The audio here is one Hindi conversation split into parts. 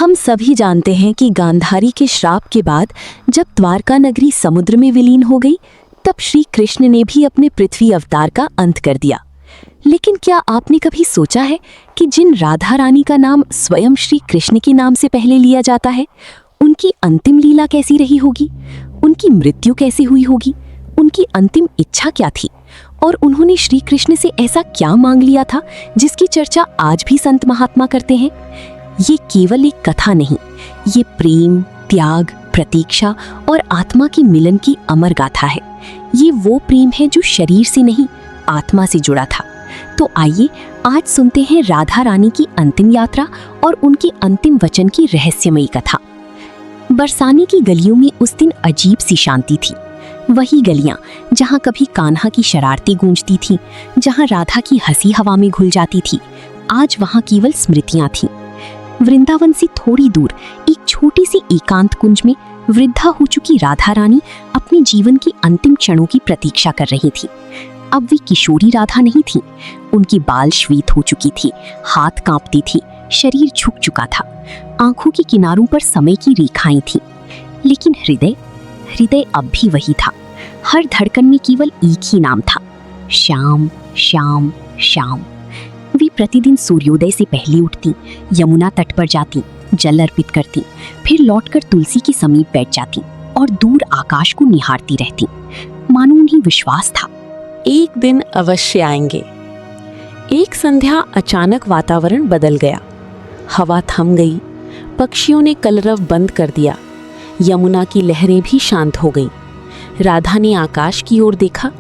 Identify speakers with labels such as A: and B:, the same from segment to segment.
A: हम सभी जानते हैं कि गांधारी के श्राप के बाद जब द्वारका नगरी समुद्र में विलीन हो गई, तब श्री कृष्ण ने भी अपने पृथ्वी अवतार का अंत कर दिया। लेकिन क्या आपने कभी सोचा है कि जिन राधा रानी का नाम स्वयं श्री कृष्ण के नाम से पहले लिया जाता है, उनकी अंतिम लीला कैसी रही होगी? उनकी मृत्यु कैसे हुई होगी? उनकी अंतिम इच्छा क्या थी? और उन्होंने श्री कृष्ण से ऐसा क्या मांग लिया था जिसकी चर्चा आज भी संत महात्मा करते हैं? ये केवल एक कथा नहीं, ये प्रेम, त्याग, प्रतीक्षा और आत्मा की मिलन की अमर गाथा है। ये वो प्रेम है जो शरीर से नहीं, आत्मा से जुड़ा था। तो आइए आज सुनते हैं राधा रानी की अंतिम यात्रा और उनकी अंतिम वचन की रहस्यमयी कथा। बरसाने की गलियों में उस दिन अजीब सी शांति थी। वही गलियां जहां कभी कान्हा की शरारतें गूंजती थीं, जहां राधा की हंसी हवा में घुल जाती थी, आज वहां केवल स्मृतियां थीं। वृंदावन से थोड़ी दूर एक छोटी सी एकांत कुंज में वृद्धा हो चुकी राधा रानी अपने जीवन की अंतिम क्षणों की प्रतीक्षा कर रही थी। अब वे किशोरी राधा नहीं थी। उनकी बाल श्वेत हो चुकी थी, हाथ कांपती थी, शरीर झुक चुका था, आंखों के किनारों पर समय की रेखाएं थीं। लेकिन हृदय अब भी वही था। हर धड़कन में केवल एक ही नाम था, श्याम श्याम श्याम। वे प्रतिदिन सूर्योदय से पहले उठती, यमुना तट पर जाती, जल अर्पित करती, फिर लौटकर तुलसी के समीप बैठ जाती और दूर आकाश को निहारती रहती, मानो उन्हें विश्वास था
B: एक दिन अवश्य आएंगे। एक संध्या अचानक वातावरण बदल गया। हवा थम गई, पक्षियों ने कलरव बंद कर दिया, यमुना की लहरें भी शांत हो गईं। राधा ने आकाश की ओर देखा,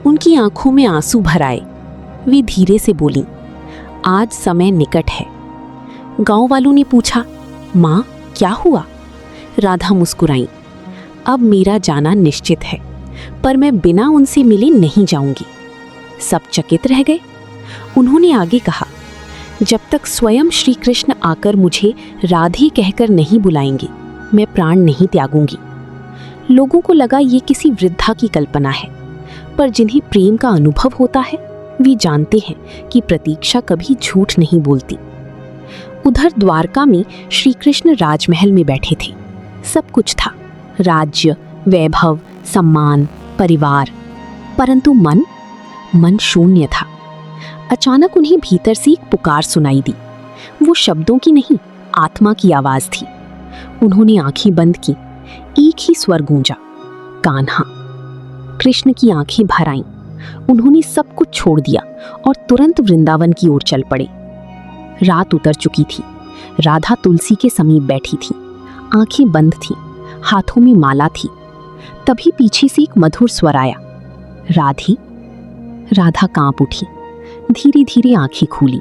B: उनकी आंखों में आंसू भर आए। वे धीरे से बोली, आज समय निकट है। गांव वालों ने पूछा, माँ क्या हुआ? राधा मुस्कुराई, अब मेरा जाना निश्चित है, पर मैं बिना उनसे मिले नहीं जाऊंगी। सब चकित रह गए। उन्होंने आगे कहा, जब तक स्वयं श्री कृष्ण आकर मुझे राधे कहकर नहीं बुलाएंगे, मैं प्राण नहीं त्यागूंगी। लोगों को लगा ये किसी वृद्धा की कल्पना है, पर जिन्हें प्रेम का अनुभव होता है वे जानते हैं कि प्रतीक्षा कभी झूठ नहीं बोलती। उधर द्वारका में श्री कृष्ण राजमहल में बैठे थे। सब कुछ था, राज्य, वैभव, सम्मान, परिवार, परंतु मन शून्य था। अचानक उन्हें भीतर से एक पुकार सुनाई दी। वो शब्दों की नहीं, आत्मा की आवाज थी। उन्होंने आंखें बंद की, एक ही स्वर गूंजा, कान्हा। कृष्ण की आंखें भर आईं। उन्होंने सब कुछ छोड़ दिया और तुरंत वृंदावन की ओर चल पड़े। रात उतर चुकी थी। राधा तुलसी के समीप बैठी थी, आंखें बंद थीं, हाथों में माला थी। तभी पीछे से एक मधुर स्वर आया, राधी। राधा कांप उठी, धीरे धीरे आंखें खूली।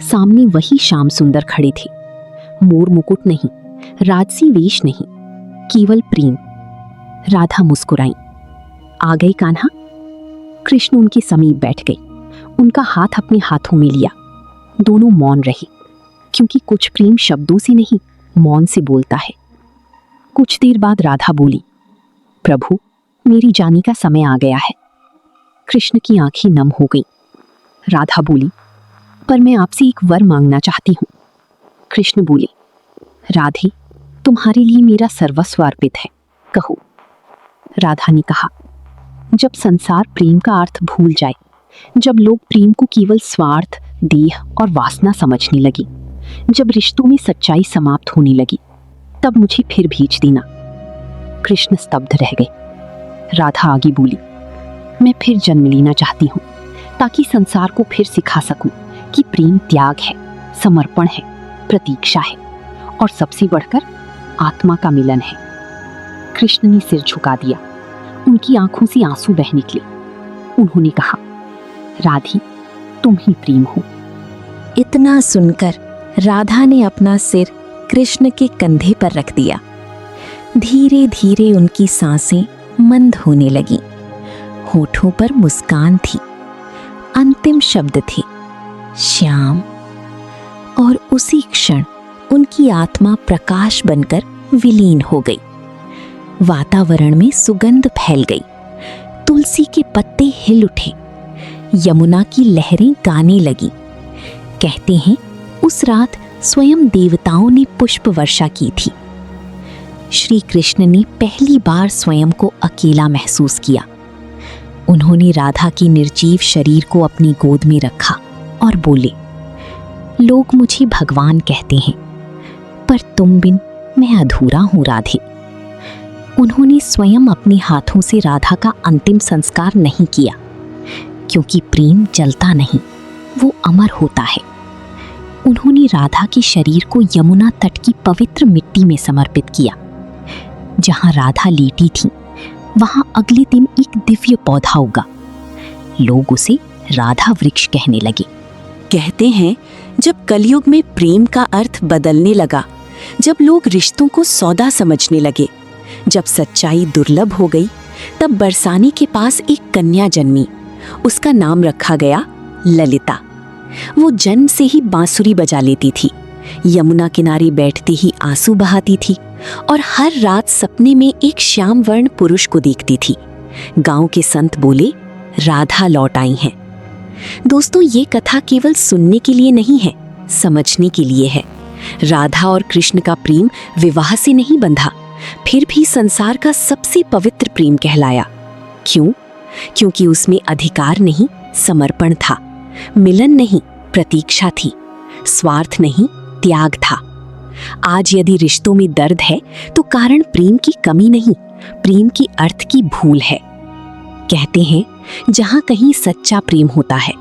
B: सामने वही श्याम सुंदर खड़े थे। मोर मुकुट नहीं, राजसी वेश नहीं, केवल प्रेम। राधा मुस्कुराई, आ गई कान्हा। कृष्ण उनके समीप बैठ गए, उनका हाथ अपने हाथों में लिया। दोनों मौन रहे, क्योंकि कुछ प्रेम शब्दों से नहीं, मौन से बोलता है। कुछ देर बाद राधा बोली, प्रभु, मेरी जाने का समय आ गया है। कृष्ण की आंखें नम हो गईं। राधा बोली, पर मैं आपसे एक वर मांगना चाहती हूँ। कृष्ण बोले, राधे, तुम्हारे लिए मेरा सर्वस्व अर्पित है, कहो। राधा ने कहा, जब संसार प्रेम का अर्थ भूल जाए, जब लोग प्रेम को केवल स्वार्थ, देह और वासना समझने लगे, जब रिश्तों में सच्चाई समाप्त होने लगी, तब मुझे फिर भेज देना। कृष्ण स्तब्ध रह गए। राधा आगे बोली, मैं फिर जन्म लेना चाहती हूँ, ताकि संसार को फिर सिखा सकूं कि प्रेम त्याग है, समर्पण है, प्रतीक्षा है और सबसे बढ़कर आत्मा का मिलन है। कृष्ण ने सिर झुका दिया। उनकी आंखों से आंसू बह निकले। उन्होंने कहा, राधी, तुम ही प्रेम हो।
A: इतना सुनकर राधा ने अपना सिर कृष्ण के कंधे पर रख दिया। धीरे धीरे उनकी सांसें मंद होने लगीं। होठों पर मुस्कान थी। अंतिम शब्द थे, श्याम। और उसी क्षण उनकी आत्मा प्रकाश बनकर विलीन हो गई। वातावरण में सुगंध फैल गई। तुलसी के पत्ते हिल उठे। यमुना की लहरें गाने लगी। कहते हैं उस रात स्वयं देवताओं ने पुष्प वर्षा की थी। श्री कृष्ण ने पहली बार स्वयं को अकेला महसूस किया। उन्होंने राधा की निर्जीव शरीर को अपनी गोद में रखा और बोले, लोग मुझे भगवान कहते हैं, पर तुम बिन मैं अधूरा हूं राधे। उन्होंने स्वयं अपने हाथों से राधा का अंतिम संस्कार नहीं किया, क्योंकि प्रेम जलता नहीं, वो अमर होता है। उन्होंने राधा के शरीर को यमुना तट की पवित्र मिट्टी में समर्पित किया। जहां राधा लेटी थी, वहां अगले दिन एक दिव्य पौधा उगा। लोग उसे राधा वृक्ष कहने लगे।
B: कहते हैं, जब कलयुग में प्रेम का अर्थ बदलने लगा, जब लोग रिश्तों को सौदा समझने लगे, जब सच्चाई दुर्लभ हो गई, तब बरसाने के पास एक कन्या जन्मी। उसका नाम रखा गया ललिता। वो जन्म से ही बांसुरी बजा लेती थी, यमुना किनारे बैठते ही आंसू बहाती थी और हर रात सपने में एक श्याम वर्ण पुरुष को देखती थी। गांव के संत बोले, राधा लौट आई हैं। दोस्तों, ये कथा केवल सुनने के लिए नहीं है, समझने के लिए है। राधा और कृष्ण का प्रेम विवाह से नहीं बंधा, फिर भी संसार का सबसे पवित्र प्रेम कहलाया। क्यों? क्योंकि उसमें अधिकार नहीं, समर्पण था। मिलन नहीं, प्रतीक्षा थी। स्वार्थ नहीं, त्याग था। आज यदि रिश्तों में दर्द है, तो कारण प्रेम की कमी नहीं, प्रेम की अर्थ की भूल है। कहते हैं, जहां कहीं सच्चा प्रेम होता है,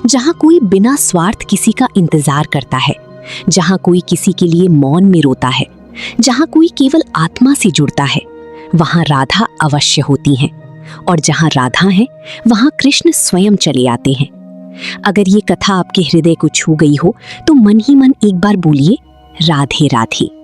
B: जहां कोई बिना स्वार्थ किसी का इंतजार करता है, जहां कोई किसी के लिए मौन में रोता है, जहां कोई केवल आत्मा से जुड़ता है, वहां राधा अवश्य होती हैं। और जहां राधा है, वहां कृष्ण स्वयं चले आते हैं। अगर ये कथा आपके हृदय को छू गई हो, तो मन ही मन एक बार बोलिए, राधे राधे।